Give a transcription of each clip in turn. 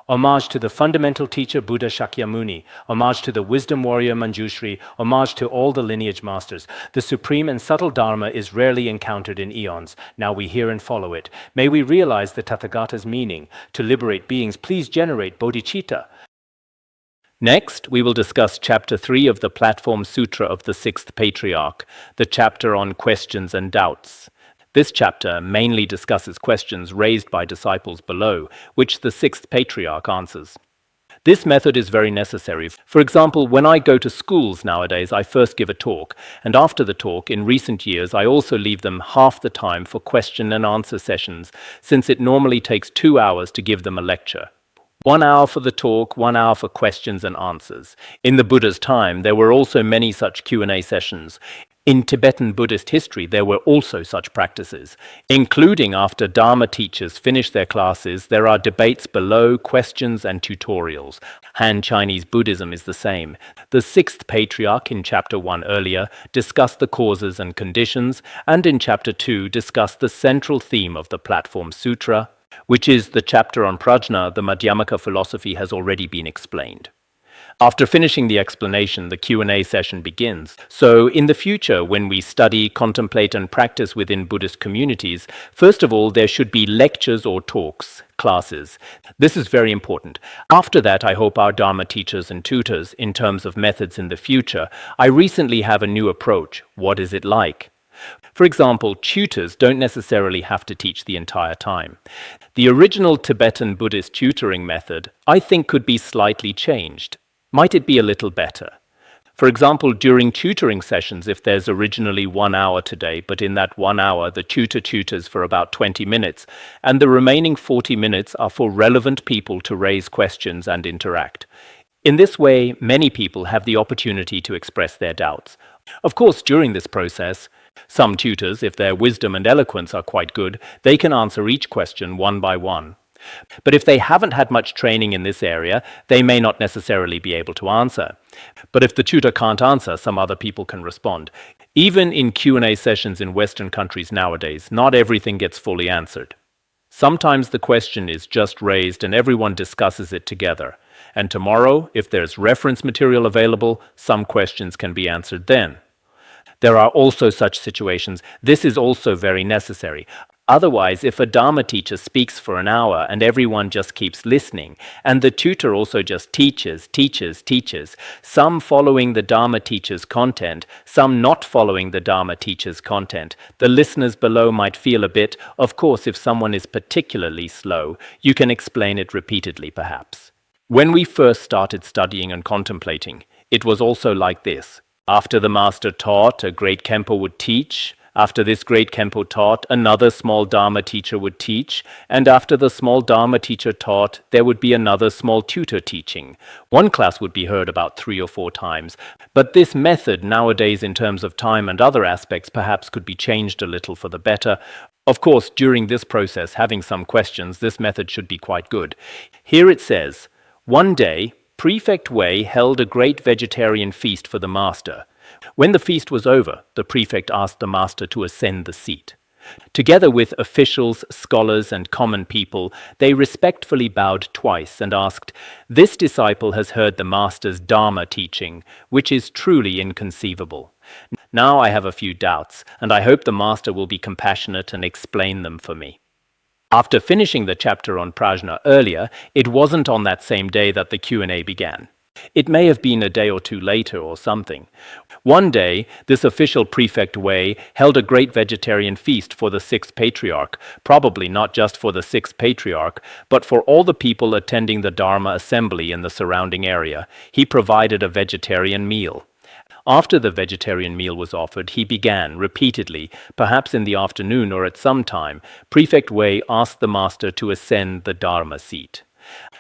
Homage to the fundamental teacher Buddha Shakyamuni, homage to the wisdom warrior Manjushri, homage to all the lineage masters. The supreme and subtle Dharma is rarely encountered in eons. Now we hear and follow it. May we realize the Tathagata's meaning. To liberate beings, please generate bodhicitta. Next, we will discuss Chapter 3 of the Platform Sutra of the Sixth Patriarch, the chapter on questions and doubts. This chapter mainly discusses questions raised by disciples below, which the Sixth Patriarch answers. This method is very necessary. For example, when I go to schools nowadays, I first give a talk, and after the talk, in recent years, I also leave them half the time for question and answer sessions, since it normally takes 2 hours to give them a lecture. 1 hour for the talk, 1 hour for questions and answers. In the Buddha's time, there were also many such Q&A sessions. In Tibetan Buddhist history, there were also such practices, including after Dharma teachers finish their classes, there are debates below, questions and tutorials. Han Chinese Buddhism is the same. The Sixth Patriarch in Chapter 1 earlier discussed the causes and conditions, and in Chapter 2 discussed the central theme of the Platform Sutra, which is the chapter on prajna. The Madhyamaka philosophy has already been explained. After finishing the explanation, the Q&A session begins. So, in the future, when we study, contemplate and practice within Buddhist communities, first of all, there should be lectures or talks, classes. This is very important. After that, I hope our Dharma teachers and tutors, in terms of methods in the future, I recently have a new approach. What is it like? For example, tutors don't necessarily have to teach the entire time. The original Tibetan Buddhist tutoring method, I think, could be slightly changed. Might it be a little better? For example, during tutoring sessions, if there's originally 1 hour today, but in that 1 hour the tutor tutors for about 20 minutes, and the remaining 40 minutes are for relevant people to raise questions and interact. In this way, many people have the opportunity to express their doubts. Of course, during this process, some tutors, if their wisdom and eloquence are quite good, they can answer each question one by one. But if they haven't had much training in this area, they may not necessarily be able to answer. But if the tutor can't answer, some other people can respond. Even in Q&A sessions in Western countries nowadays, not everything gets fully answered. Sometimes the question is just raised and everyone discusses it together. And tomorrow, if there's reference material available, some questions can be answered then. There are also such situations. This is also very necessary. Otherwise, if a Dharma teacher speaks for an hour and everyone just keeps listening, and the tutor also just teaches, some following the Dharma teacher's content, some not following the Dharma teacher's content, the listeners below might feel a bit. Of course, if someone is particularly slow, you can explain it repeatedly perhaps. When we first started studying and contemplating, it was also like this. After the master taught, a great Khenpo would teach. After this great Khenpo taught, another small Dharma teacher would teach, and after the small Dharma teacher taught, there would be another small tutor teaching. One class would be heard about 3 or 4 times, but this method nowadays in terms of time and other aspects perhaps could be changed a little for the better. Of course, during this process, having some questions, this method should be quite good. Here it says, one day, Prefect Wei held a great vegetarian feast for the master. When the feast was over, the prefect asked the master to ascend the seat. Together with officials, scholars, and common people, they respectfully bowed twice and asked, "This disciple has heard the master's Dharma teaching, which is truly inconceivable. Now I have a few doubts, and I hope the master will be compassionate and explain them for me." After finishing the chapter on prajna earlier, it wasn't on that same day that the Q&A began. It may have been a day or two later or something. One day, this official Prefect Wei held a great vegetarian feast for the Sixth Patriarch, probably not just for the Sixth Patriarch, but for all the people attending the Dharma assembly in the surrounding area. He provided a vegetarian meal. After the vegetarian meal was offered, he began, repeatedly, perhaps in the afternoon or at some time, Prefect Wei asked the master to ascend the Dharma seat.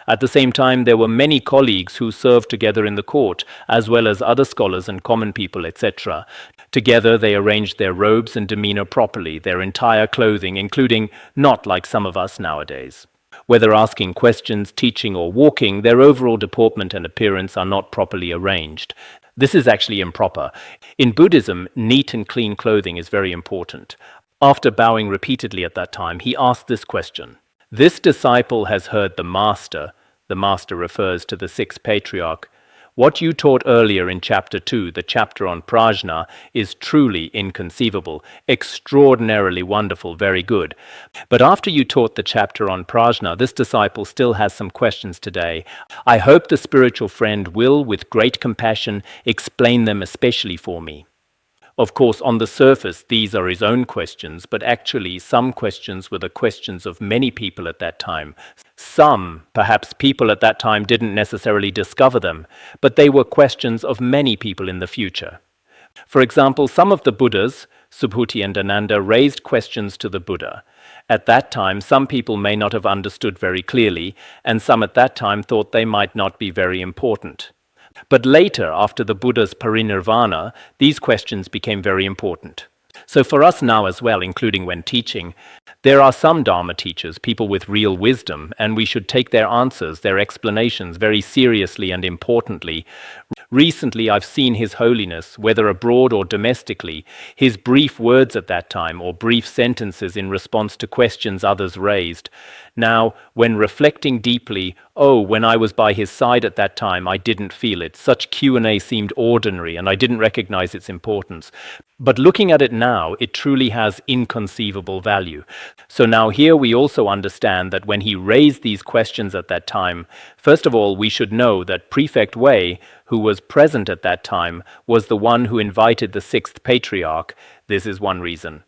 At the same time, there were many colleagues who served together in the court, as well as other scholars and common people, etc. Together they arranged their robes and demeanor properly, their entire clothing, including not like some of us nowadays. Whether asking questions, teaching, or walking, their overall deportment and appearance are not properly arranged. This is actually improper. In Buddhism, neat and clean clothing is very important. After bowing repeatedly at that time, he asked this question. This disciple has heard the master, The Master refers to the Sixth Patriarch. What you taught earlier in Chapter 2, the chapter on prajna, is truly inconceivable, extraordinarily wonderful, very good. But after you taught the chapter on prajna, this disciple still has some questions today. I hope the spiritual friend will, with great compassion, explain them especially for me. Of course, on the surface, these are his own questions, but actually some questions were the questions of many people at that time. Some, perhaps people at that time didn't necessarily discover them, but they were questions of many people in the future. For example, some of the Buddhas, Subhuti and Ananda, raised questions to the Buddha. At that time, some people may not have understood very clearly, and some at that time thought they might not be very important. But later, after the Buddha's parinirvana, these questions became very important. So for us now as well, including when teaching, there are some Dharma teachers, people with real wisdom, and we should take their answers, their explanations very seriously and importantly. Recently, I've seen His Holiness, whether abroad or domestically, his brief words at that time or brief sentences in response to questions others raised. Now, when reflecting deeply, when I was by his side at that time, I didn't feel it. Such Q&A seemed ordinary and I didn't recognize its importance. But looking at it now, it truly has inconceivable value. So now here we also understand that when he raised these questions at that time, first of all, we should know that Prefect Wei, who was present at that time, was the one who invited the Sixth Patriarch. This is one reason.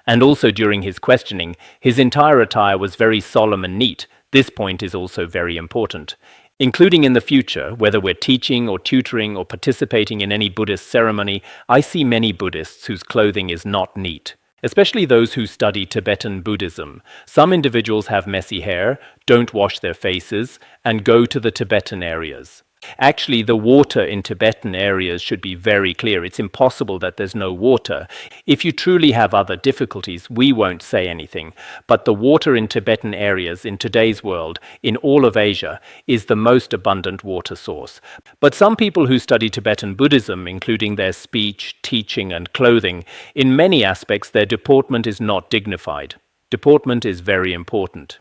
And also during his questioning, his entire attire was very solemn and neat. This point is also very important. Including in the future, whether we're teaching or tutoring or participating in any Buddhist ceremony, I see many Buddhists whose clothing is not neat, especially those who study Tibetan Buddhism. Some individuals have messy hair, don't wash their faces, and go to the Tibetan areas. Actually, the water in Tibetan areas should be very clear. It's impossible that there's no water. If you truly have other difficulties, we won't say anything. But the water in Tibetan areas in today's world, in all of Asia, is the most abundant water source. But some people who study Tibetan Buddhism, including their speech, teaching, and clothing, in many aspects their deportment is not dignified. Deportment is very important.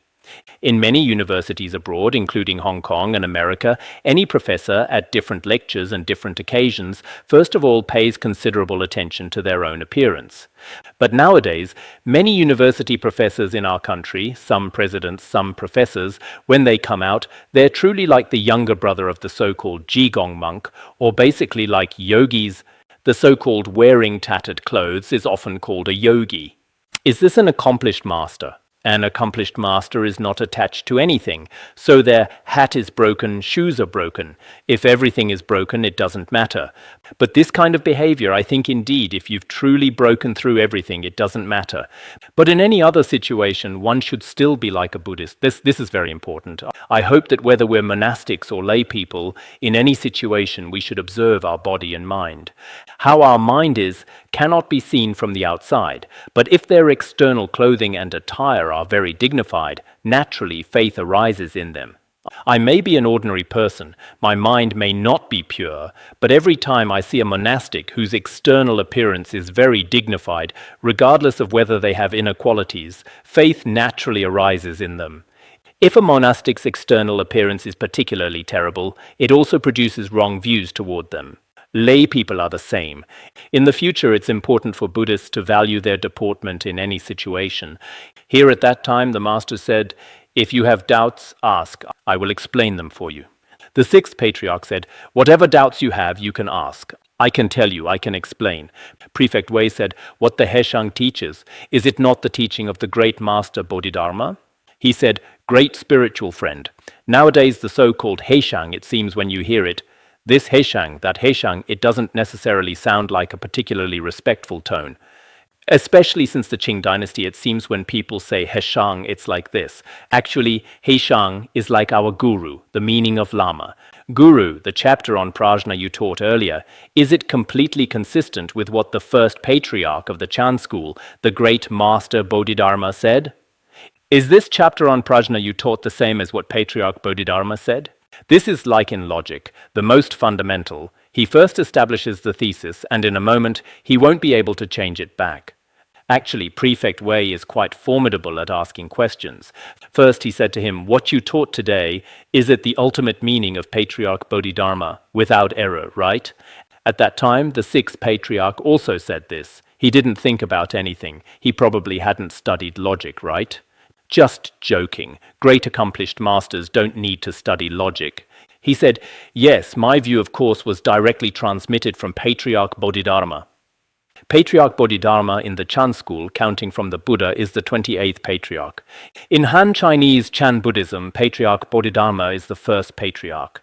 In many universities abroad, including Hong Kong and America, any professor at different lectures and different occasions first of all pays considerable attention to their own appearance. But nowadays, many university professors in our country, some presidents, some professors, when they come out, they're truly like the younger brother of the so-called Jigong monk, or basically like yogis. The so-called wearing tattered clothes is often called a yogi. Is this an accomplished master? An accomplished master is not attached to anything, so their hat is broken, shoes are broken. If everything is broken, it doesn't matter. But this kind of behavior, I think indeed, if you've truly broken through everything, it doesn't matter. But in any other situation, one should still be like a Buddhist. This is very important. I hope that whether we're monastics or lay people, in any situation, we should observe our body and mind. How our mind is cannot be seen from the outside, but if their external clothing and attire are very dignified, naturally faith arises in them. I may be an ordinary person, my mind may not be pure, but every time I see a monastic whose external appearance is very dignified, regardless of whether they have inner qualities, faith naturally arises in them. If a monastic's external appearance is particularly terrible, it also produces wrong views toward them. Lay people are the same. In the future, it's important for Buddhists to value their deportment in any situation. Here at that time, the Master said, "If you have doubts, ask. I will explain them for you." The Sixth Patriarch said, "Whatever doubts you have, you can ask. I can tell you, I can explain." Prefect Wei said, "What the Heishang teaches, is it not the teaching of the great Master Bodhidharma?" He said, "Great spiritual friend. Nowadays, the so-called Heishang, it seems when you hear it, this Heishang, that Heishang, it doesn't necessarily sound like a particularly respectful tone. Especially since the Qing dynasty, it seems when people say Heishang, it's like this. Actually, Heishang is like our guru, the meaning of Lama. Guru, the chapter on prajna you taught earlier, is it completely consistent with what the first patriarch of the Chan school, the great master Bodhidharma, said? Is this chapter on prajna you taught the same as what Patriarch Bodhidharma said? This is like in logic, the most fundamental. He first establishes the thesis, and in a moment, he won't be able to change it back. Actually, Prefect Wei is quite formidable at asking questions. First, he said to him, "What you taught today, is it the ultimate meaning of Patriarch Bodhidharma, without error, right?" At that time, the Sixth Patriarch also said this. He didn't think about anything. He probably hadn't studied logic, right? Just joking. Great accomplished masters don't need to study logic. He said, "Yes, my view of course was directly transmitted from Patriarch Bodhidharma." Patriarch Bodhidharma in the Chan school, counting from the Buddha, is the 28th patriarch. In Han Chinese Chan Buddhism, Patriarch Bodhidharma is the first patriarch.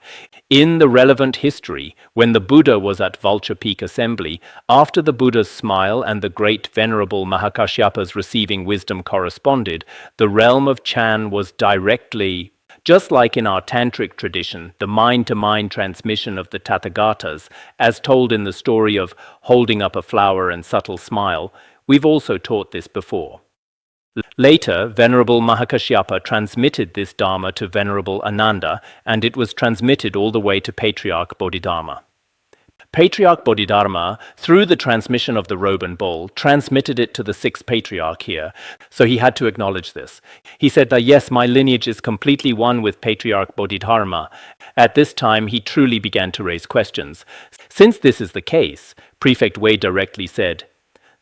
In the relevant history, when the Buddha was at Vulture Peak Assembly, after the Buddha's smile and the great venerable Mahakashyapa's receiving wisdom corresponded, the realm of Chan was directly, just like in our tantric tradition, the mind-to-mind transmission of the Tathagatas, as told in the story of holding up a flower and subtle smile, we've also taught this before. Later, Venerable Mahakashyapa transmitted this Dharma to Venerable Ananda, and it was transmitted all the way to Patriarch Bodhidharma. Patriarch Bodhidharma, through the transmission of the robe and bowl, transmitted it to the Sixth Patriarch here, so he had to acknowledge this. He said that, yes, my lineage is completely one with Patriarch Bodhidharma. At this time, he truly began to raise questions. Since this is the case, Prefect Wei directly said,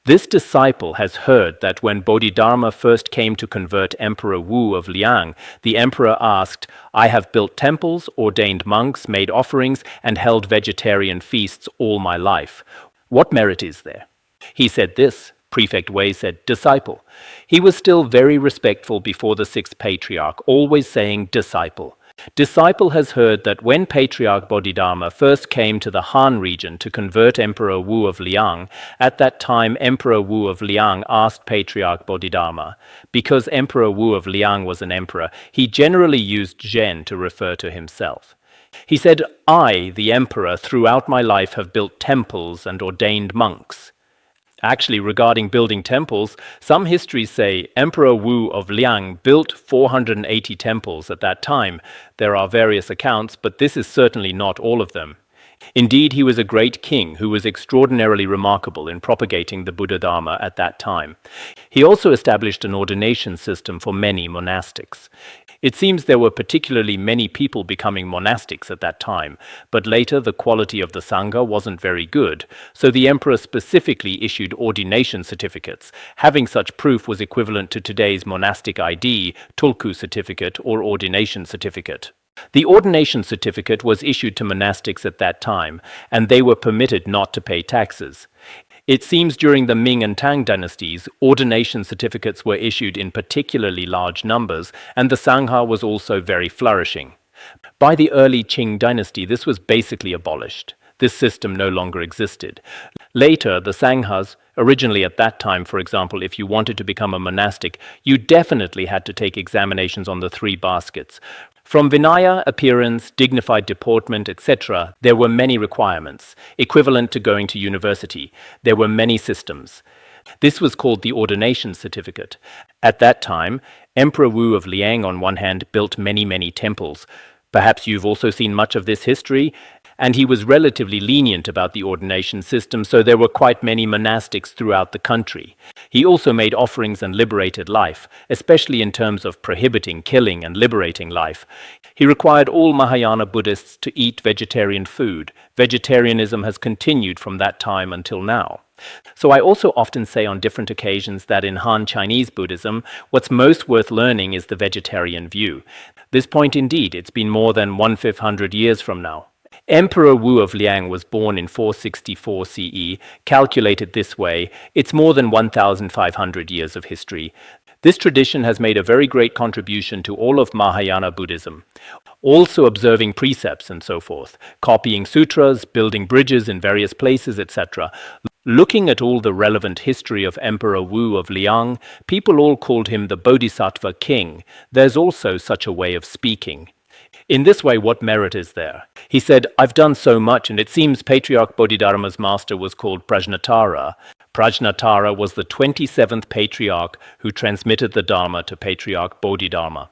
"This disciple has heard that when Bodhidharma first came to convert Emperor Wu of Liang, the emperor asked, 'I have built temples, ordained monks, made offerings, and held vegetarian feasts all my life. What merit is there?' He said this." Prefect Wei said, "Disciple." He was still very respectful before the Sixth Patriarch, always saying, "Disciple." Disciple has heard that when Patriarch Bodhidharma first came to the Han region to convert Emperor Wu of Liang, at that time Emperor Wu of Liang asked Patriarch Bodhidharma. Because Emperor Wu of Liang was an emperor, he generally used Zen to refer to himself. He said, "I, the emperor, throughout my life have built temples and ordained monks." Actually, regarding building temples, some histories say Emperor Wu of Liang built 480 temples at that time. There are various accounts, but this is certainly not all of them. Indeed, he was a great king who was extraordinarily remarkable in propagating the Buddha Dharma at that time. He also established an ordination system for many monastics. It seems there were particularly many people becoming monastics at that time, but later the quality of the Sangha wasn't very good, so the emperor specifically issued ordination certificates. Having such proof was equivalent to today's monastic ID, tulku certificate, or ordination certificate. The ordination certificate was issued to monastics at that time, and they were permitted not to pay taxes. It seems during the Ming and Tang dynasties, ordination certificates were issued in particularly large numbers, and the Sangha was also very flourishing. By the early Qing dynasty, this was basically abolished. This system no longer existed. Later, the Sanghas, originally at that time, for example, if you wanted to become a monastic, you definitely had to take examinations on the three baskets. From Vinaya, appearance, dignified deportment, etc., there were many requirements, equivalent to going to university. There were many systems. This was called the ordination certificate. At that time, Emperor Wu of Liang, on one hand, built many temples. Perhaps you've also seen much of this history, and he was relatively lenient about the ordination system, so there were quite many monastics throughout the country. He also made offerings and liberated life, especially in terms of prohibiting killing and liberating life. He required all Mahayana Buddhists to eat vegetarian food. Vegetarianism has continued from that time until now. So I also often say on different occasions that in Han Chinese Buddhism, what's most worth learning is the vegetarian view. This point indeed, it's been more than 1/500 years from now. Emperor Wu of Liang was born in 464 CE. Calculated this way, it's more than 1,500 years of history. This tradition has made a very great contribution to all of Mahayana Buddhism. Also observing precepts and so forth, copying sutras, building bridges in various places, etc. Looking at all the relevant history of Emperor Wu of Liang, people all called him the Bodhisattva King. There's also such a way of speaking. In this way, what merit is there? He said, "I've done so much, and it seems Patriarch Bodhidharma's master was called Prajnatara. Prajnatara was the 27th Patriarch who transmitted the Dharma to Patriarch Bodhidharma.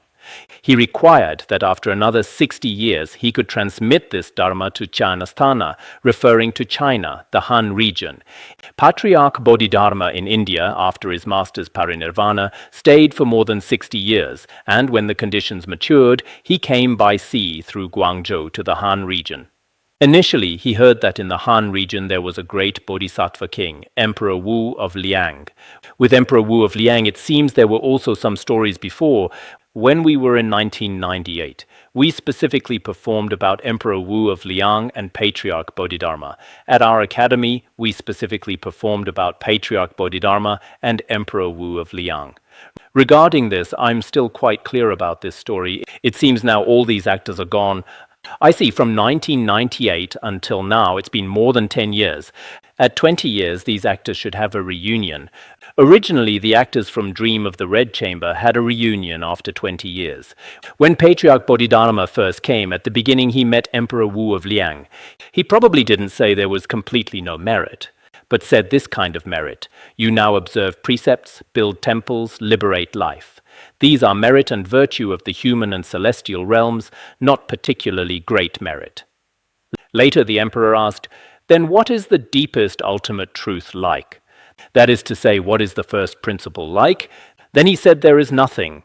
He required that after another 60 years he could transmit this dharma to Chanasthana, referring to China, the Han region. Patriarch Bodhidharma in India, after his master's parinirvana, stayed for more than 60 years, and when the conditions matured, he came by sea through Guangzhou to the Han region. Initially, he heard that in the Han region there was a great bodhisattva king, Emperor Wu of Liang. With Emperor Wu of Liang, it seems there were also some stories before. When we were in 1998, we specifically performed about Emperor Wu of Liang and Patriarch Bodhidharma. At our academy, we specifically performed about Patriarch Bodhidharma and Emperor Wu of Liang. Regarding this, I'm still quite clear about this story. It seems now all these actors are gone. I see from 1998 until now, it's been more than 10 years. At 20 years, these actors should have a reunion. Originally, the actors from Dream of the Red Chamber had a reunion after 20 years. When Patriarch Bodhidharma first came, at the beginning he met Emperor Wu of Liang. He probably didn't say there was completely no merit, but said this kind of merit: you now observe precepts, build temples, liberate life. These are merit and virtue of the human and celestial realms, not particularly great merit. Later the emperor asked, then what is the deepest ultimate truth like? That is to say, what is the first principle like? Then he said there is nothing.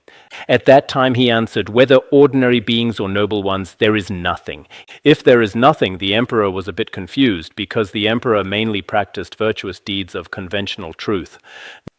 At that time he answered, whether ordinary beings or noble ones, there is nothing. If there is nothing, the emperor was a bit confused, because the emperor mainly practiced virtuous deeds of conventional truth.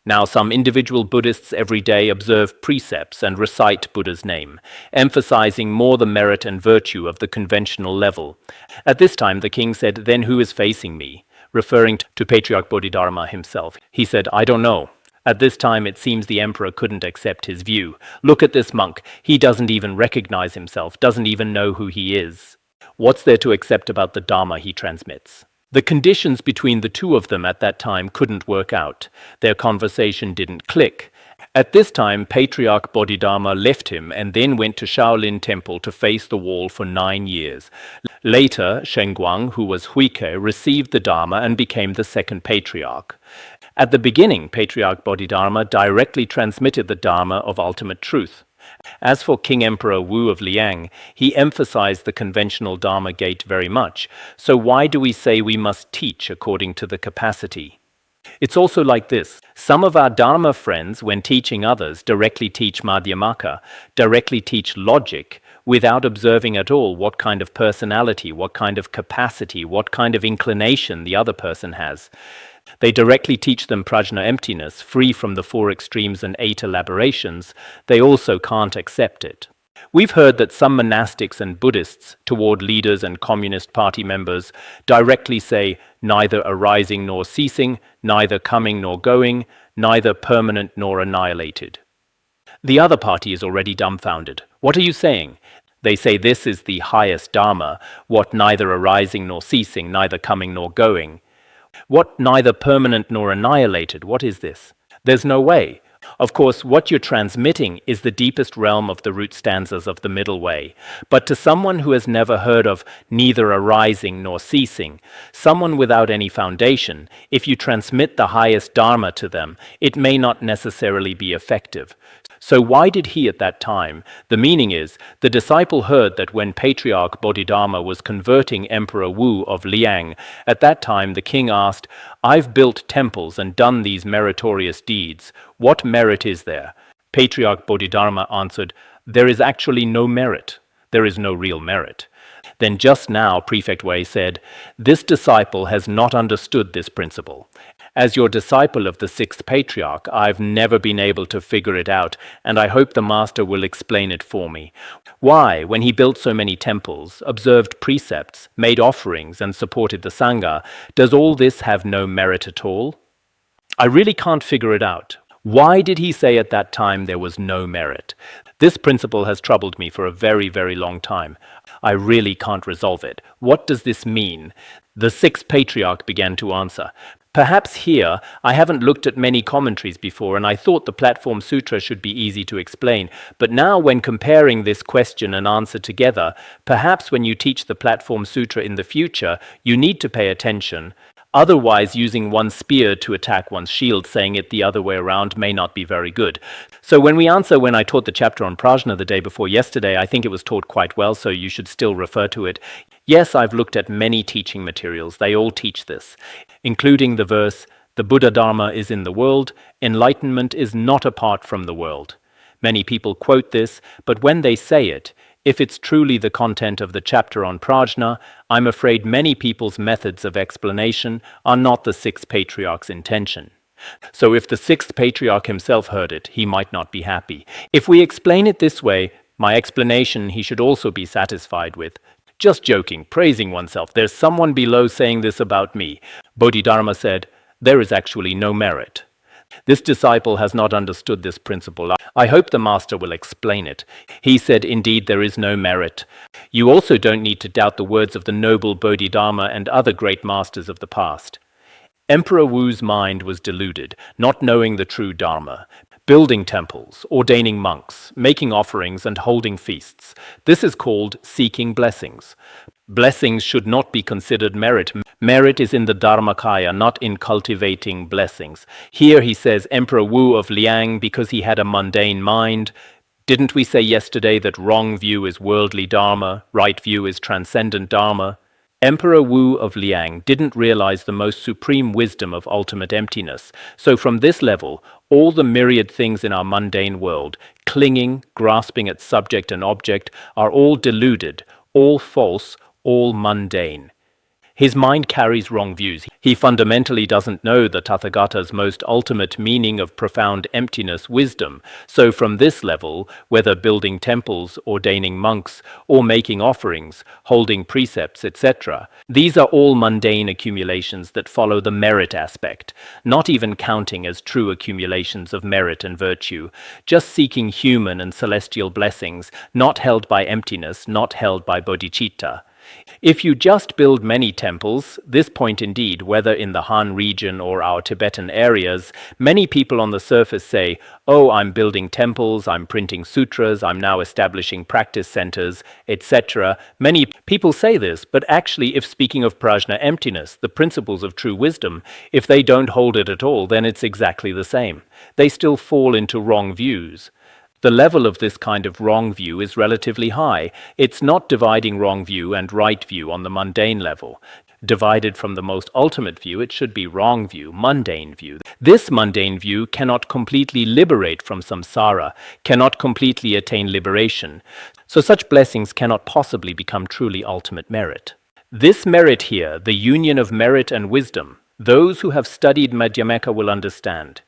Now some individual Buddhists every day observe precepts and recite Buddha's name, emphasizing more the merit and virtue of the conventional level. At this time the king said, then who is facing me? Referring to Patriarch Bodhidharma himself. He said, I don't know. At this time it seems the emperor couldn't accept his view. Look at this monk. He doesn't even recognize himself, doesn't even know who he is. What's there to accept about the Dharma he transmits? The conditions between the two of them at that time couldn't work out. Their conversation didn't click. At this time, Patriarch Bodhidharma left him and then went to Shaolin Temple to face the wall for 9 years. Later, Shengguang, who was Huike, received the Dharma and became the second patriarch. At the beginning, Patriarch Bodhidharma directly transmitted the Dharma of ultimate truth. As for King Emperor Wu of Liang, he emphasized the conventional Dharma gate very much. So why do we say we must teach according to the capacity? It's also like this. Some of our Dharma friends, when teaching others, directly teach Madhyamaka, directly teach logic, without observing at all what kind of personality, what kind of capacity, what kind of inclination the other person has. They directly teach them prajna emptiness, free from the 4 extremes and 8 elaborations. They also can't accept it. We've heard that some monastics and Buddhists, toward leaders and Communist Party members, directly say, neither arising nor ceasing, neither coming nor going, neither permanent nor annihilated. The other party is already dumbfounded. What are you saying? They say this is the highest Dharma, what neither arising nor ceasing, neither coming nor going. What neither permanent nor annihilated, what is this? There's no way. Of course, what you're transmitting is the deepest realm of the root stanzas of the middle way. But to someone who has never heard of neither arising nor ceasing, someone without any foundation, if you transmit the highest Dharma to them, it may not necessarily be effective. So why did he at that time? The meaning is, the disciple heard that when Patriarch Bodhidharma was converting Emperor Wu of Liang, at that time the king asked, I've built temples and done these meritorious deeds. What merit is there? Patriarch Bodhidharma answered, there is actually no merit. There is no real merit. Then just now, Prefect Wei said, this disciple has not understood this principle. As your disciple of the Sixth Patriarch, I've never been able to figure it out, and I hope the Master will explain it for me. Why, when he built so many temples, observed precepts, made offerings, and supported the Sangha, does all this have no merit at all? I really can't figure it out. Why did he say at that time there was no merit? This principle has troubled me for a very, very long time. I really can't resolve it. What does this mean? The Sixth Patriarch began to answer. Perhaps here, I haven't looked at many commentaries before, and I thought the Platform Sutra should be easy to explain. But now when comparing this question and answer together, perhaps when you teach the Platform Sutra in the future, you need to pay attention. Otherwise, using one's spear to attack one's shield, saying it the other way around, may not be very good. So when I taught the chapter on prajna the day before yesterday, I think it was taught quite well, so you should still refer to it. Yes, I've looked at many teaching materials. They all teach this, including the verse, "The Buddha Dharma is in the world, enlightenment is not apart from the world." Many people quote this, but when they say it, if it's truly the content of the chapter on prajna, I'm afraid many people's methods of explanation are not the Sixth Patriarch's intention. So if the Sixth Patriarch himself heard it, he might not be happy. If we explain it this way, my explanation he should also be satisfied with. Just joking, praising oneself. There's someone below saying this about me. Bodhidharma said, there is actually no merit. This disciple has not understood this principle. I hope the master will explain it. He said, indeed, there is no merit. You also don't need to doubt the words of the noble Bodhidharma and other great masters of the past. Emperor Wu's mind was deluded, not knowing the true Dharma, building temples, ordaining monks, making offerings and holding feasts. This is called seeking blessings. Blessings should not be considered merit. Merit is in the Dharmakaya, not in cultivating blessings. Here he says Emperor Wu of Liang because he had a mundane mind. Didn't we say yesterday that wrong view is worldly Dharma, right view is transcendent Dharma? Emperor Wu of Liang didn't realize the most supreme wisdom of ultimate emptiness. So from this level, all the myriad things in our mundane world, clinging, grasping at subject and object, are all deluded, all false, all mundane. His mind carries wrong views. He fundamentally doesn't know the Tathagata's most ultimate meaning of profound emptiness, wisdom. So from this level, whether building temples, ordaining monks, or making offerings, holding precepts, etc., these are all mundane accumulations that follow the merit aspect, not even counting as true accumulations of merit and virtue, just seeking human and celestial blessings, not held by emptiness, not held by bodhicitta. If you just build many temples, this point indeed, whether in the Han region or our Tibetan areas, many people on the surface say, oh, I'm building temples, I'm printing sutras, I'm now establishing practice centers, etc. Many people say this, but actually, if speaking of prajna emptiness, the principles of true wisdom, if they don't hold it at all, then it's exactly the same. They still fall into wrong views. The level of this kind of wrong view is relatively high. It's not dividing wrong view and right view on the mundane level. Divided from the most ultimate view, it should be wrong view, mundane view. This mundane view cannot completely liberate from samsara, cannot completely attain liberation. So such blessings cannot possibly become truly ultimate merit. This merit here, the union of merit and wisdom, those who have studied Madhyamaka will understand.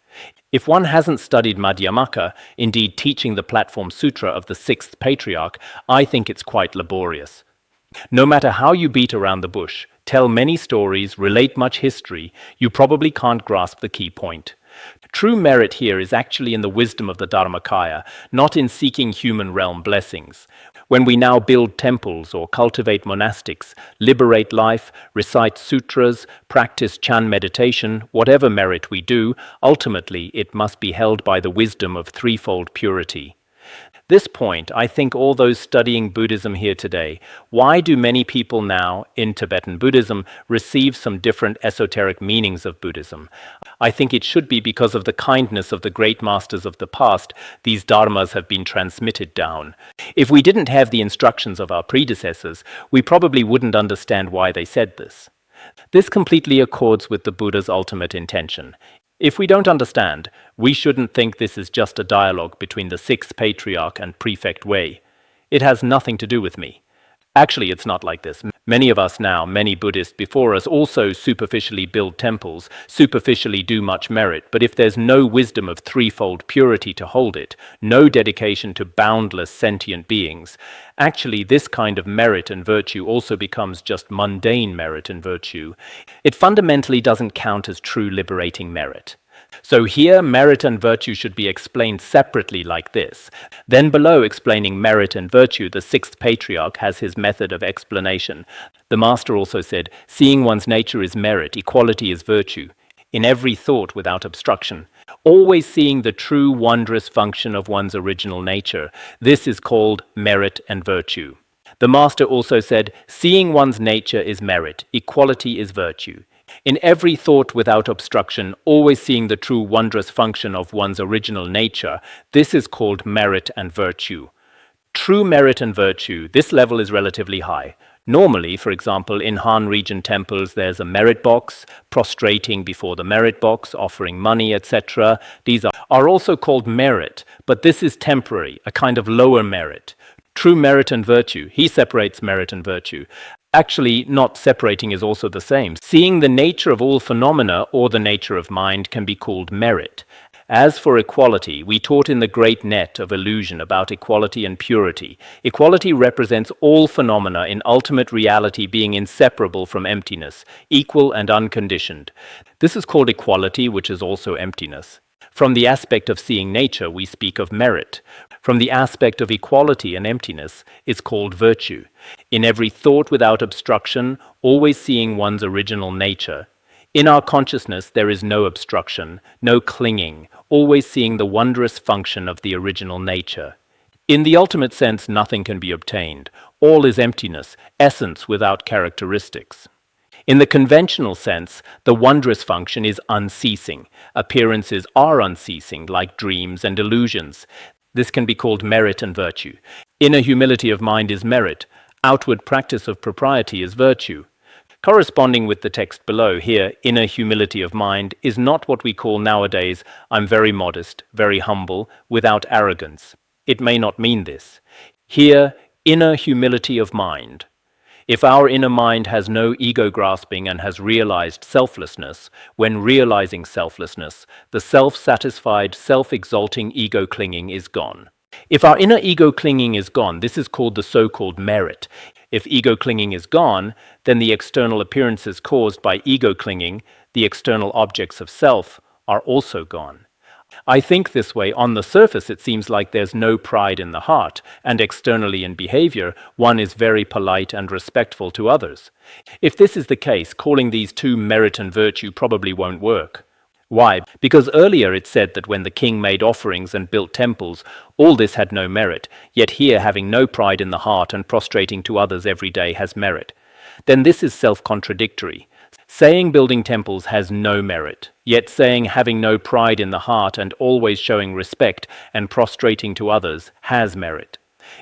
If one hasn't studied Madhyamaka, indeed teaching the Platform Sutra of the Sixth Patriarch, I think it's quite laborious. No matter how you beat around the bush, tell many stories, relate much history, you probably can't grasp the key point. True merit here is actually in the wisdom of the Dharmakaya, not in seeking human realm blessings. When we now build temples or cultivate monastics, liberate life, recite sutras, practice Chan meditation, whatever merit we do, ultimately it must be held by the wisdom of threefold purity. This point, I think all those studying Buddhism here today, why do many people now in Tibetan Buddhism receive some different esoteric meanings of Buddhism? I think it should be because of the kindness of the great masters of the past. These dharmas have been transmitted down. If we didn't have the instructions of our predecessors, we probably wouldn't understand why they said this. This completely accords with the Buddha's ultimate intention. If we don't understand, we shouldn't think this is just a dialogue between the Sixth Patriarch and Prefect Wei. It has nothing to do with me. Actually, it's not like this. Many of us now, many Buddhists before us, also superficially build temples, superficially do much merit, but if there's no wisdom of threefold purity to hold it, no dedication to boundless sentient beings, actually this kind of merit and virtue also becomes just mundane merit and virtue. It fundamentally doesn't count as true liberating merit. So here, merit and virtue should be explained separately like this. Then below explaining merit and virtue, the Sixth Patriarch has his method of explanation. The Master also said, seeing one's nature is merit, equality is virtue. In every thought without obstruction. Always seeing the true wondrous function of one's original nature. This is called merit and virtue. The Master also said, seeing one's nature is merit, equality is virtue. In every thought without obstruction, always seeing the true wondrous function of one's original nature, this is called merit and virtue. True merit and virtue, this level is relatively high. Normally, for example, in Han region temples, there's a merit box, prostrating before the merit box, offering money, etc. These are also called merit, but this is temporary, a kind of lower merit. True merit and virtue, he separates merit and virtue. Actually, not separating is also the same. Seeing the nature of all phenomena or the nature of mind can be called merit. As for equality, we taught in the great net of illusion about equality and purity. Equality represents all phenomena in ultimate reality being inseparable from emptiness, equal and unconditioned. This is called equality, which is also emptiness. From the aspect of seeing nature, we speak of merit. From the aspect of equality and emptiness, it's called virtue. In every thought without obstruction, always seeing one's original nature. In our consciousness, there is no obstruction, no clinging, always seeing the wondrous function of the original nature. In the ultimate sense, nothing can be obtained. All is emptiness, essence without characteristics. In the conventional sense, the wondrous function is unceasing. Appearances are unceasing, like dreams and illusions. This can be called merit and virtue. Inner humility of mind is merit. Outward practice of propriety is virtue. Corresponding with the text below, here, inner humility of mind is not what we call nowadays, I'm very modest, very humble, without arrogance. It may not mean this. Here, inner humility of mind. If our inner mind has no ego grasping and has realized selflessness, when realizing selflessness, the self-satisfied, self-exalting ego clinging is gone. If our inner ego clinging is gone, this is called the so-called merit. If ego clinging is gone, then the external appearances caused by ego clinging, the external objects of self, are also gone. I think this way. On the surface, it seems like there's no pride in the heart, and externally in behavior, one is very polite and respectful to others. If this is the case, calling these two merit and virtue probably won't work. Why? Because earlier it said that when the king made offerings and built temples, all this had no merit, yet here having no pride in the heart and prostrating to others every day has merit. Then this is self-contradictory. Saying building temples has no merit, yet saying having no pride in the heart and always showing respect and prostrating to others has merit.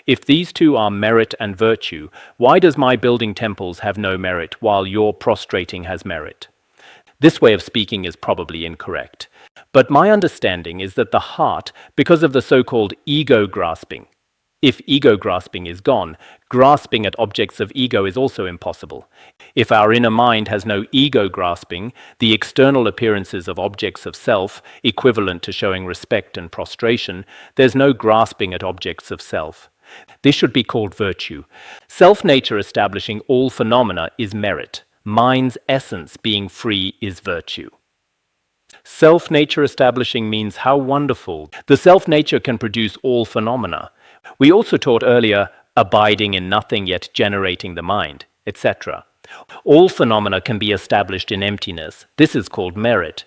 If these two are merit and virtue, why does my building temples have no merit while your prostrating has merit? This way of speaking is probably incorrect. But my understanding is that the heart, because of the so-called ego grasping, if ego grasping is gone, grasping at objects of ego is also impossible. If our inner mind has no ego grasping, the external appearances of objects of self, equivalent to showing respect and prostration, there's no grasping at objects of self. This should be called virtue. Self-nature establishing all phenomena is merit. Mind's essence being free is virtue. Self-nature establishing means how wonderful. The self-nature can produce all phenomena. We also taught earlier, abiding in nothing yet generating the mind, etc. All phenomena can be established in emptiness. This is called merit.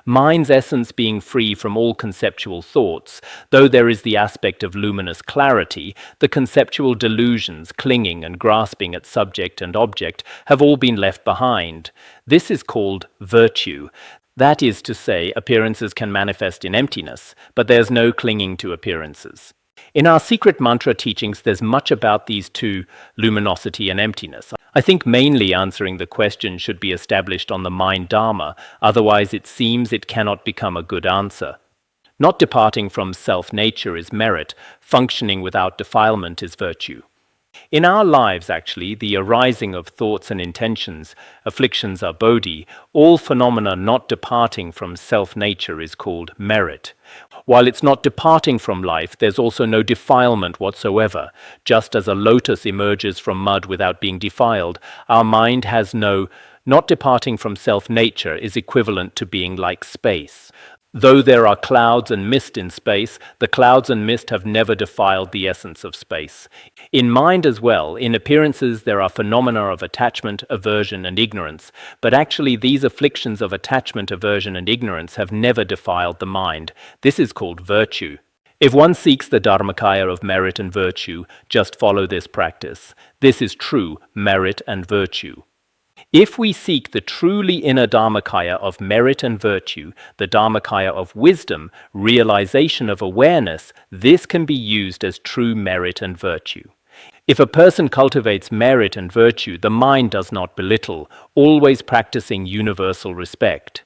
Mind's essence being free from all conceptual thoughts, though there is the aspect of luminous clarity, the conceptual delusions, clinging and grasping at subject and object, have all been left behind. This is called virtue. That is to say, appearances can manifest in emptiness, but there's no clinging to appearances. In our secret mantra teachings, there's much about these two, luminosity and emptiness. I think mainly answering the question should be established on the mind dharma, otherwise it seems it cannot become a good answer. Not departing from self-nature is merit, functioning without defilement is virtue. In our lives, actually, the arising of thoughts and intentions, afflictions are bodhi, all phenomena not departing from self-nature is called merit. While it's not departing from life, there's also no defilement whatsoever. Just as a lotus emerges from mud without being defiled, our mind has not departing from self-nature is equivalent to being like space. Though there are clouds and mist in space, the clouds and mist have never defiled the essence of space. In mind as well, in appearances there are phenomena of attachment, aversion and ignorance, but actually these afflictions of attachment, aversion and ignorance have never defiled the mind. This is called virtue. If one seeks the dharmakaya of merit and virtue, just follow this practice. This is true merit and virtue. If we seek the truly inner Dharmakaya of merit and virtue, the Dharmakaya of wisdom, realization of awareness, this can be used as true merit and virtue. If a person cultivates merit and virtue, the mind does not belittle, always practicing universal respect.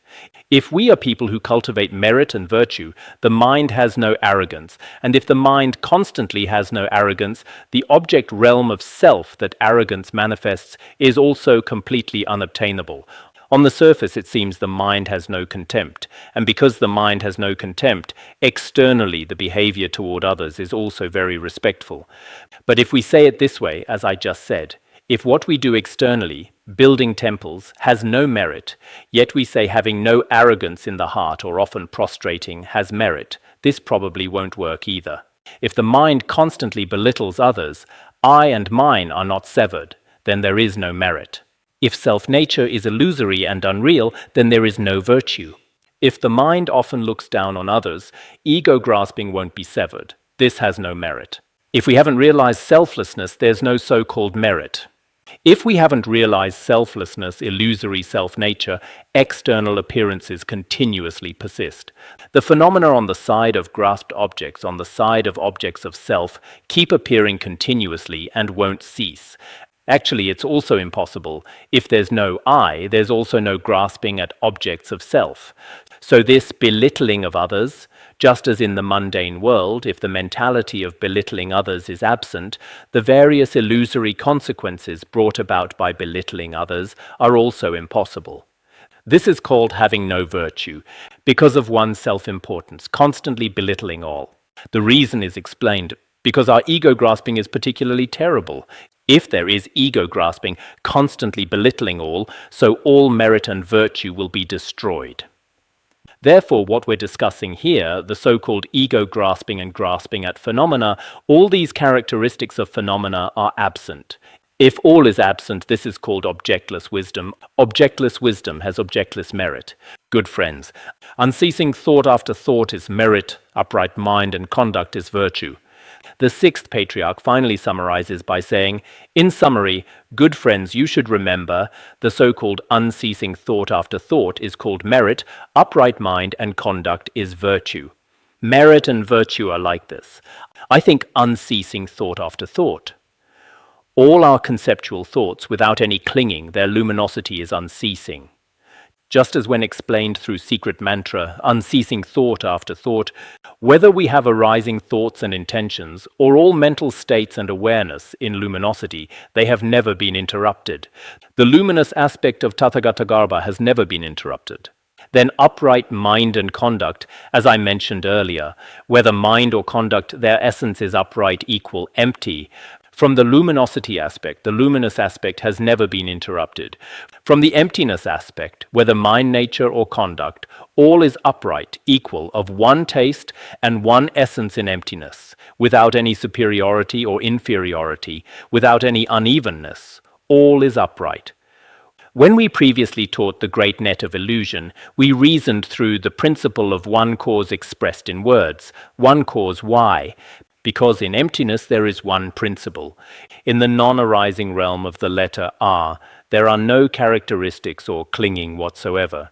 If we are people who cultivate merit and virtue, the mind has no arrogance, and if the mind constantly has no arrogance, the object realm of self that arrogance manifests is also completely unobtainable. On the surface, it seems the mind has no contempt, and because the mind has no contempt, externally the behavior toward others is also very respectful. But if we say it this way, as I just said, if what we do externally, building temples, has no merit, yet we say having no arrogance in the heart or often prostrating has merit, this probably won't work either. If the mind constantly belittles others, I and mine are not severed, then there is no merit. If self-nature is illusory and unreal, then there is no virtue. If the mind often looks down on others, ego-grasping won't be severed. This has no merit. If we haven't realized selflessness, there's no so-called merit. If we haven't realized selflessness, illusory self-nature, external appearances continuously persist. The phenomena on the side of grasped objects, on the side of objects of self, keep appearing continuously and won't cease. Actually, it's also impossible. If there's no I, there's also no grasping at objects of self. So this belittling of others, just as in the mundane world, if the mentality of belittling others is absent, the various illusory consequences brought about by belittling others are also impossible. This is called having no virtue, because of one's self-importance, constantly belittling all. The reason is explained, because our ego-grasping is particularly terrible. If there is ego-grasping, constantly belittling all, so all merit and virtue will be destroyed. Therefore, what we're discussing here, the so-called ego-grasping and grasping at phenomena, all these characteristics of phenomena are absent. If all is absent, this is called objectless wisdom. Objectless wisdom has objectless merit. Good friends, unceasing thought after thought is merit, upright mind and conduct is virtue. The Sixth Patriarch finally summarizes by saying, in summary, good friends, you should remember the so-called unceasing thought after thought is called merit, upright mind and conduct is virtue. Merit and virtue are like this. I think unceasing thought after thought. All our conceptual thoughts, without any clinging, their luminosity is unceasing. Just as when explained through secret mantra, unceasing thought after thought, whether we have arising thoughts and intentions, or all mental states and awareness in luminosity, they have never been interrupted. The luminous aspect of Tathagatagarbha has never been interrupted. Then upright mind and conduct, as I mentioned earlier, whether mind or conduct, their essence is upright, equal, empty. From the luminosity aspect, the luminous aspect has never been interrupted. From the emptiness aspect, whether mind nature or conduct, all is upright, equal, of one taste and one essence in emptiness, without any superiority or inferiority, without any unevenness. All is upright. When we previously taught the great net of illusion, we reasoned through the principle of one cause expressed in words, one cause why. Because in emptiness there is one principle. In the non-arising realm of the letter R, there are no characteristics or clinging whatsoever.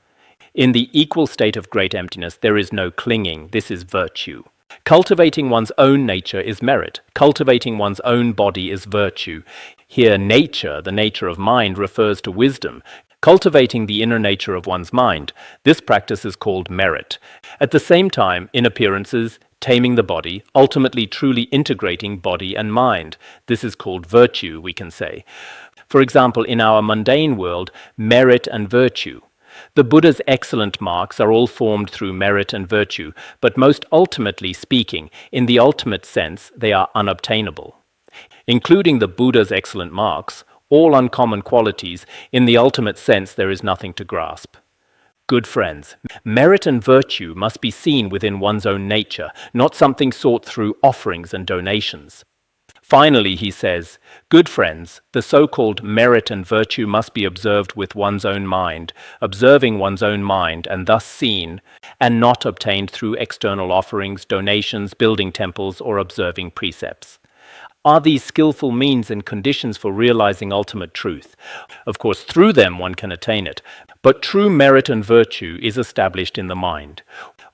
In the equal state of great emptiness, there is no clinging. This is virtue. Cultivating one's own nature is merit. Cultivating one's own body is virtue. Here, nature, the nature of mind, refers to wisdom. Cultivating the inner nature of one's mind, this practice is called merit. At the same time, in appearances, taming the body, ultimately truly integrating body and mind. This is called virtue, we can say. For example, in our mundane world, merit and virtue. The Buddha's excellent marks are all formed through merit and virtue, but most ultimately speaking, in the ultimate sense, they are unobtainable. Including the Buddha's excellent marks, all uncommon qualities, in the ultimate sense there is nothing to grasp. Good friends, merit and virtue must be seen within one's own nature, not something sought through offerings and donations. Finally, he says, good friends, the so-called merit and virtue must be observed with one's own mind, observing one's own mind, and thus seen, and not obtained through external offerings, donations, building temples, or observing precepts. Are these skillful means and conditions for realizing ultimate truth? Of course, through them one can attain it, but true merit and virtue is established in the mind.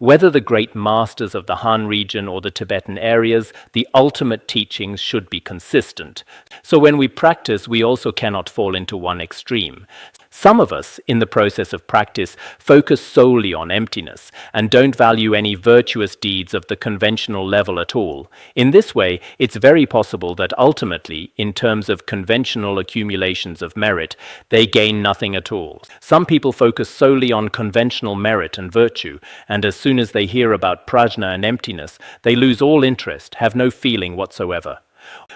Whether the great masters of the Han region or the Tibetan areas, the ultimate teachings should be consistent. So when we practice, we also cannot fall into one extreme. Some of us, in the process of practice, focus solely on emptiness and don't value any virtuous deeds of the conventional level at all. In this way, it's very possible that ultimately, in terms of conventional accumulations of merit, they gain nothing at all. Some people focus solely on conventional merit and virtue, and as soon as they hear about prajna and emptiness, they lose all interest, have no feeling whatsoever.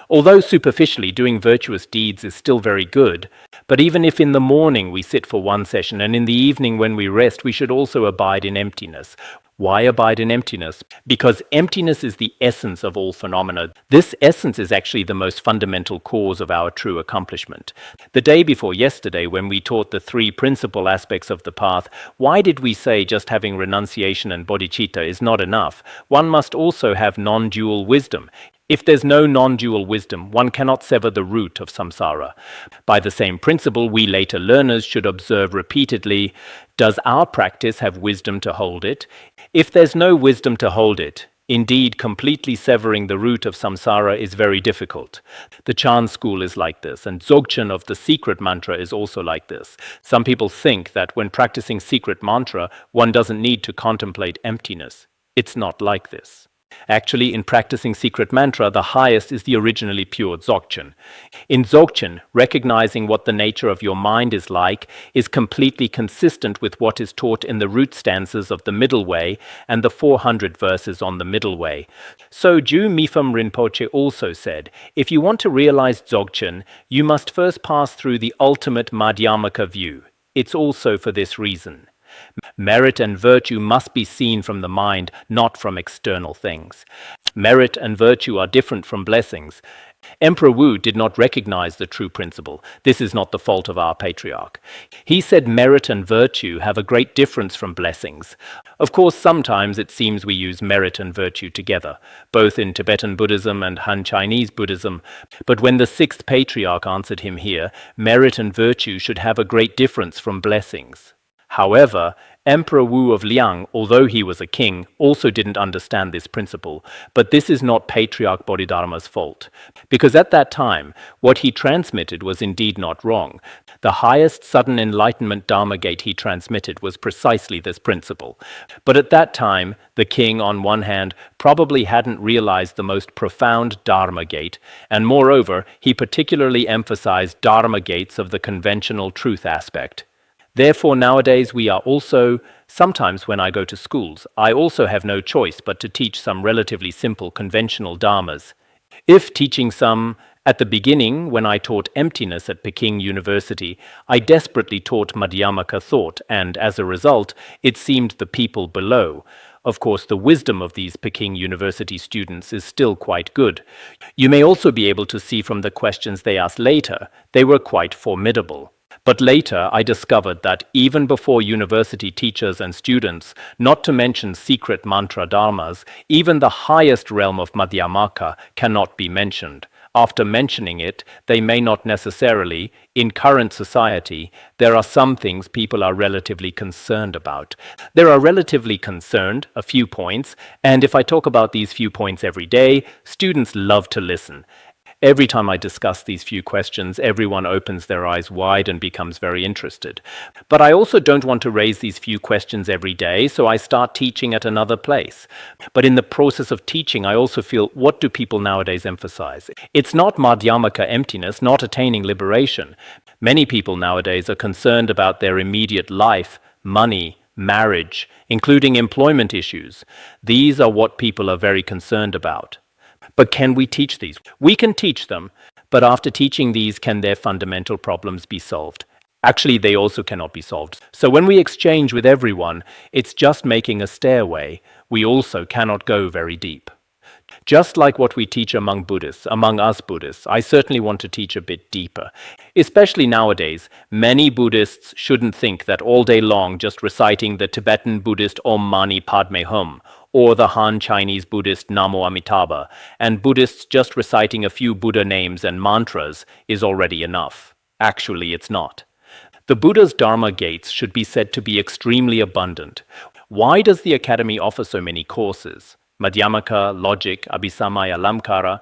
Although superficially doing virtuous deeds is still very good, but even if in the morning we sit for one session and in the evening when we rest, we should also abide in emptiness. Why abide in emptiness? Because emptiness is the essence of all phenomena. This essence is actually the most fundamental cause of our true accomplishment. The day before yesterday, when we taught the three principal aspects of the path, why did we say just having renunciation and bodhicitta is not enough? One must also have non-dual wisdom. If there's no non-dual wisdom, one cannot sever the root of samsara. By the same principle, we later learners should observe repeatedly, does our practice have wisdom to hold it? If there's no wisdom to hold it, indeed completely severing the root of samsara is very difficult. The Chan school is like this, and Dzogchen of the secret mantra is also like this. Some people think that when practicing secret mantra, one doesn't need to contemplate emptiness. It's not like this. Actually, in practicing secret mantra, the highest is the originally pure Dzogchen. In Dzogchen, recognizing what the nature of your mind is like is completely consistent with what is taught in the root stanzas of the Middle Way and the 400 verses on the Middle Way. So Ju Mipham Rinpoche also said, if you want to realize Dzogchen, you must first pass through the ultimate Madhyamaka view. It's also for this reason. Merit and virtue must be seen from the mind, not from external things. Merit and virtue are different from blessings. Emperor Wu did not recognize the true principle. This is not the fault of our patriarch. He said merit and virtue have a great difference from blessings. Of course, sometimes it seems we use merit and virtue together, both in Tibetan Buddhism and Han Chinese Buddhism. But when the Sixth Patriarch answered him here, merit and virtue should have a great difference from blessings. However, Emperor Wu of Liang, although he was a king, also didn't understand this principle. But this is not Patriarch Bodhidharma's fault, because at that time, what he transmitted was indeed not wrong. The highest sudden enlightenment Dharma gate he transmitted was precisely this principle. But at that time, the king, on one hand, probably hadn't realized the most profound Dharma gate, and moreover, he particularly emphasized Dharma gates of the conventional truth aspect. Therefore, nowadays we are also, sometimes when I go to schools, I also have no choice but to teach some relatively simple conventional dharmas. If teaching some, at the beginning, when I taught emptiness at Peking University, I desperately taught Madhyamaka thought, and as a result, it seemed the people below. Of course, the wisdom of these Peking University students is still quite good. You may also be able to see from the questions they asked later, they were quite formidable. But later I discovered that even before university teachers and students, not to mention secret mantra dharmas, even the highest realm of Madhyamaka cannot be mentioned. After mentioning it, they may not necessarily. In current society, there are some things people are relatively concerned about. There are relatively concerned, a few points, and if I talk about these few points every day, students love to listen. Every time I discuss these few questions, everyone opens their eyes wide and becomes very interested. But I also don't want to raise these few questions every day, so I start teaching at another place. But in the process of teaching, I also feel, what do people nowadays emphasize? It's not Madhyamaka emptiness, not attaining liberation. Many people nowadays are concerned about their immediate life, money, marriage, including employment issues. These are what people are very concerned about. But can we teach these? We can teach them, but after teaching these, can their fundamental problems be solved? Actually, they also cannot be solved. So when we exchange with everyone, it's just making a stairway. We also cannot go very deep. Just like what we teach among Buddhists, among us Buddhists, I certainly want to teach a bit deeper. Especially nowadays, many Buddhists shouldn't think that all day long just reciting the Tibetan Buddhist Om Mani Padme Hum, or the Han Chinese Buddhist Namo Amitabha, and Buddhists just reciting a few Buddha names and mantras is already enough. Actually, it's not. The Buddha's Dharma gates should be said to be extremely abundant. Why does the Academy offer so many courses? Madhyamaka, Logic, Abhisamaya, Lamkara.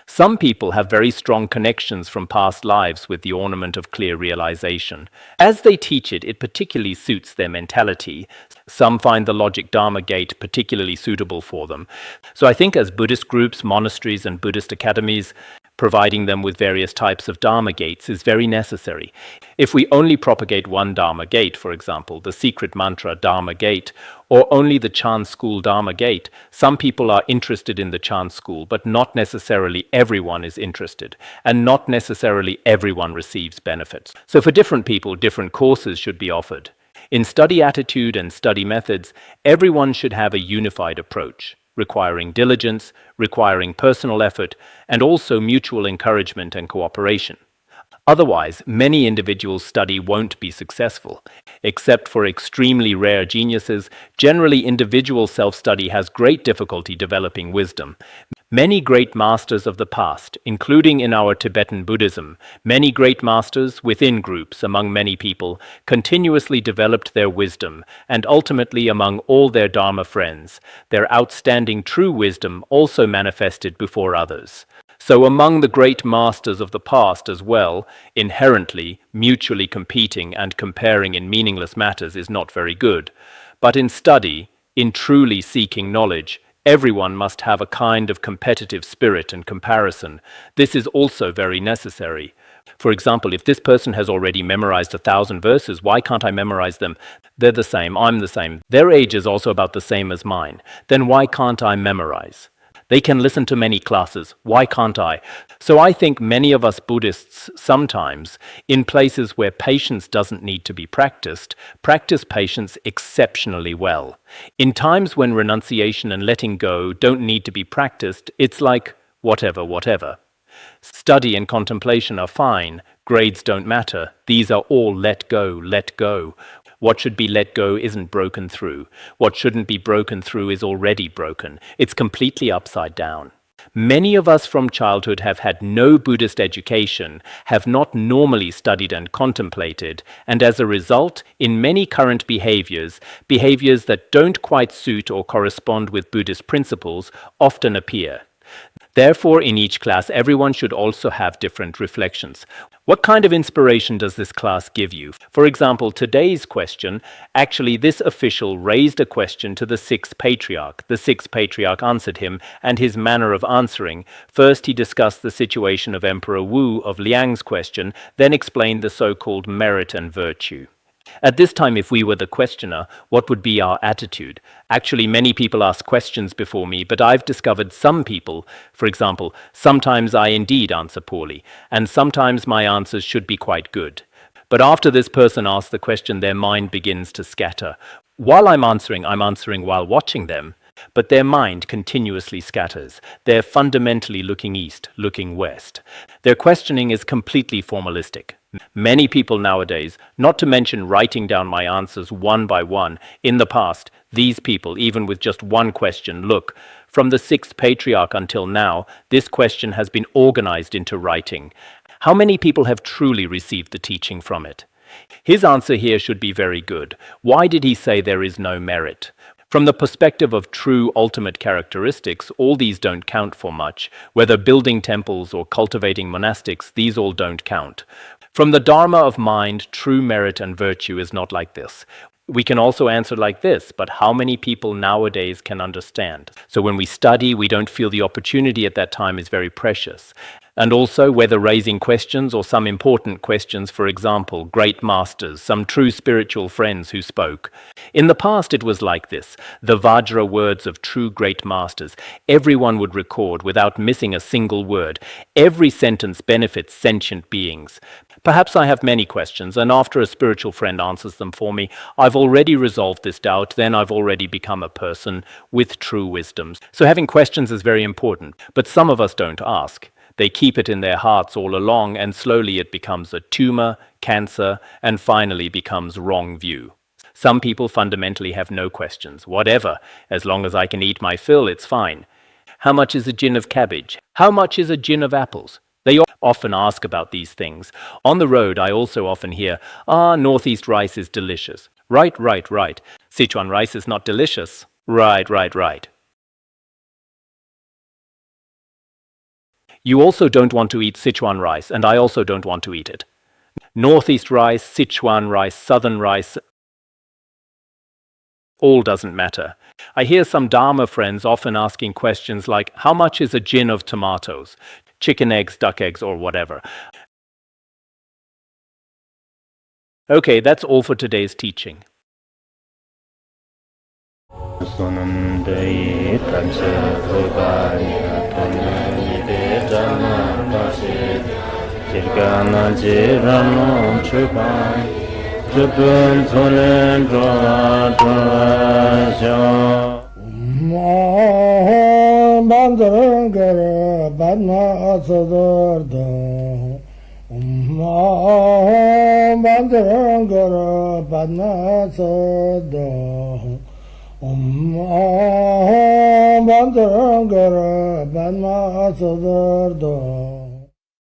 Some people have very strong connections from past lives with the ornament of clear realization. As they teach it, it particularly suits their mentality. Some find the Logic Dharma gate particularly suitable for them. So I think as Buddhist groups, monasteries, and Buddhist academies, providing them with various types of Dharma gates is very necessary. If we only propagate one Dharma gate, for example, the secret mantra Dharma gate, or only the chant school Dharma gate, some people are interested in the chant school, but not necessarily everyone is interested, and not necessarily everyone receives benefits. So for different people, different courses should be offered. In study attitude and study methods, everyone should have a unified approach, requiring diligence, requiring personal effort, and also mutual encouragement and cooperation. Otherwise, many individuals' study won't be successful. Except for extremely rare geniuses, generally individual self-study has great difficulty developing wisdom. Many great masters of the past, including in our Tibetan Buddhism, many great masters within groups among many people, continuously developed their wisdom, and ultimately among all their Dharma friends, their outstanding true wisdom also manifested before others. So among the great masters of the past as well, inherently, mutually competing and comparing in meaningless matters is not very good. But in study, in truly seeking knowledge, everyone must have a kind of competitive spirit and comparison. This is also very necessary. For example, if this person has already memorized 1,000 verses, why can't I memorize them? They're the same, I'm the same. Their age is also about the same as mine. Then why can't I memorize? They can listen to many classes. Why can't I? So I think many of us Buddhists sometimes, in places where patience doesn't need to be practiced, practice patience exceptionally well. In times when renunciation and letting go don't need to be practiced, it's like whatever. Study and contemplation are fine. Grades don't matter. These are all let go. What should be let go isn't broken through. What shouldn't be broken through is already broken. It's completely upside down. Many of us from childhood have had no Buddhist education, have not normally studied and contemplated, and as a result, in many current behaviors that don't quite suit or correspond with Buddhist principles, often appear. Therefore, in each class, everyone should also have different reflections. What kind of inspiration does this class give you? For example, today's question, actually this official raised a question to the Sixth Patriarch. The Sixth Patriarch answered him, and his manner of answering. First, he discussed the situation of Emperor Wu of Liang's question, then explained the so-called merit and virtue. At this time, if we were the questioner, what would be our attitude? Actually, many people ask questions before me, but I've discovered some people, for example, sometimes I indeed answer poorly, and sometimes my answers should be quite good. But after this person asks the question, their mind begins to scatter. While I'm answering while watching them, but their mind continuously scatters. They're fundamentally looking east, looking west. Their questioning is completely formalistic. Many people nowadays, not to mention writing down my answers one by one, in the past, these people, even with just one question, look, from the Sixth Patriarch until now, this question has been organized into writing. How many people have truly received the teaching from it? His answer here should be very good. Why did he say there is no merit? From the perspective of true ultimate characteristics, all these don't count for much. Whether building temples or cultivating monastics, these all don't count. From the Dharma of mind, true merit and virtue is not like this. We can also answer like this, but how many people nowadays can understand? So when we study, we don't feel the opportunity at that time is very precious. And also whether raising questions or some important questions, for example, great masters, some true spiritual friends who spoke. In the past it was like this, the Vajra words of true great masters. Everyone would record without missing a single word. Every sentence benefits sentient beings. Perhaps I have many questions, and after a spiritual friend answers them for me, I've already resolved this doubt, then I've already become a person with true wisdoms. So having questions is very important, but some of us don't ask. They keep it in their hearts all along, and slowly it becomes a tumor, cancer, and finally becomes wrong view. Some people fundamentally have no questions. Whatever, as long as I can eat my fill, it's fine. How much is a gin of cabbage? How much is a gin of apples? They often ask about these things. On the road, I also often hear, Northeast rice is delicious. Right. Sichuan rice is not delicious. Right. You also don't want to eat Sichuan rice, and I also don't want to eat it. Northeast rice, Sichuan rice, southern rice, all doesn't matter. I hear some Dharma friends often asking questions like, how much is a gin of tomatoes? Chicken eggs, duck eggs, or whatever. Okay, that's all for today's teaching. Bandara Badma Sodargye